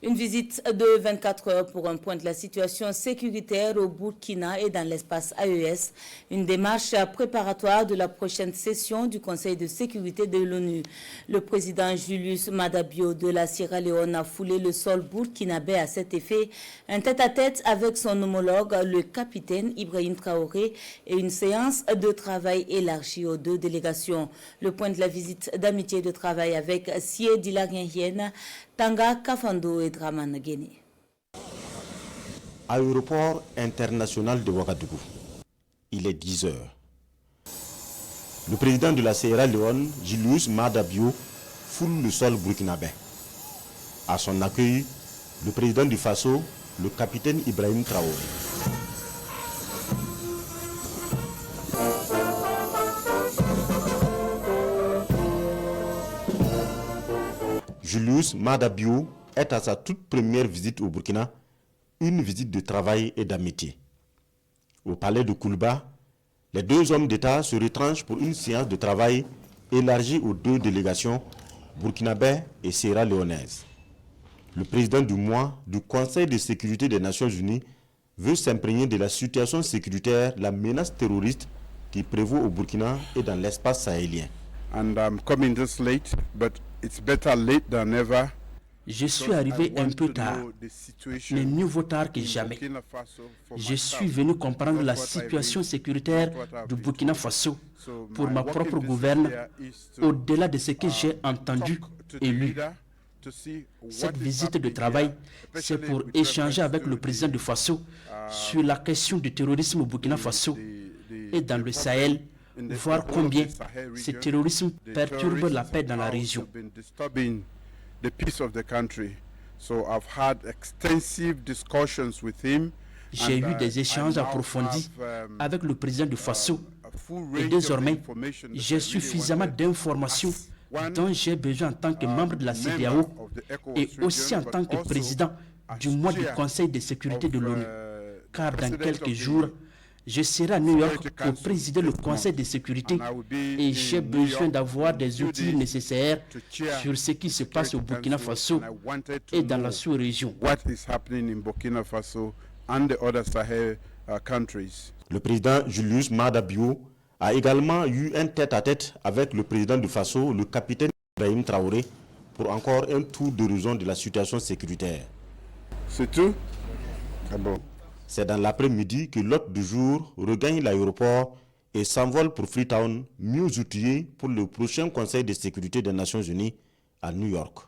Une visite de 24 heures pour un point de la situation sécuritaire au Burkina et dans l'espace AES. Une démarche préparatoire de la prochaine session du Conseil de sécurité de l'ONU. Le président Julius Maada Bio de la Sierra Leone a foulé le sol burkinabé à cet effet. Un tête-à-tête avec son homologue, le capitaine Ibrahim Traoré, et une séance de travail élargie aux deux délégations. Le point de la visite d'amitié de travail avec Sie Dilarienhienne, Tanga Kafando et Draman Guéné. Aéroport international de Ouagadougou. Il est 10 heures. Le président de la Sierra Leone, Julius Maada Bio, foule le sol burkinabé. À son accueil, le président du Faso, le capitaine Ibrahim Traoré. Julius Maada Bio est à sa toute première visite au Burkina, une visite de travail et d'amitié. Au palais de Koulba, les deux hommes d'État se retranchent pour une séance de travail élargie aux deux délégations burkinabé et sierra-léonaise. Le président du mois du Conseil de sécurité des Nations Unies veut s'imprégner de la situation sécuritaire, la menace terroriste qui prévaut au Burkina et dans l'espace sahélien. And I'm coming this late, but it's better late than never. Je suis arrivé un peu tard, mais mieux vaut tard que jamais. Je suis venu comprendre la situation sécuritaire du Burkina Faso pour ma propre gouverne, au-delà de ce que j'ai entendu et lu. Cette visite de travail, c'est pour échanger avec le président du Faso sur la question du terrorisme au Burkina Faso et dans le Sahel, voir combien ce terrorisme perturbe la paix dans la région. The peace of the country. So I've had extensive discussions with him. J'ai eu des échanges approfondis avec le président du Faso et désormais j'ai suffisamment d'informations dont j'ai besoin en tant que membre de la CEDEAO et aussi en tant que président du mois du Conseil de sécurité de l'ONU. Car dans quelques jours, je serai à New York pour présider le Conseil de sécurité et j'ai besoin d'avoir des outils nécessaires sur ce qui se passe au Burkina Faso et dans la sous-région. Le président Julius Maada Bio a également eu un tête-à-tête avec le président du Faso, le capitaine Ibrahim Traoré, pour encore un tour d'horizon de la situation sécuritaire. C'est tout? Ah bon. C'est dans l'après-midi que l'hôte du jour regagne l'aéroport et s'envole pour Freetown, mieux outillé pour le prochain Conseil de sécurité des Nations Unies à New York.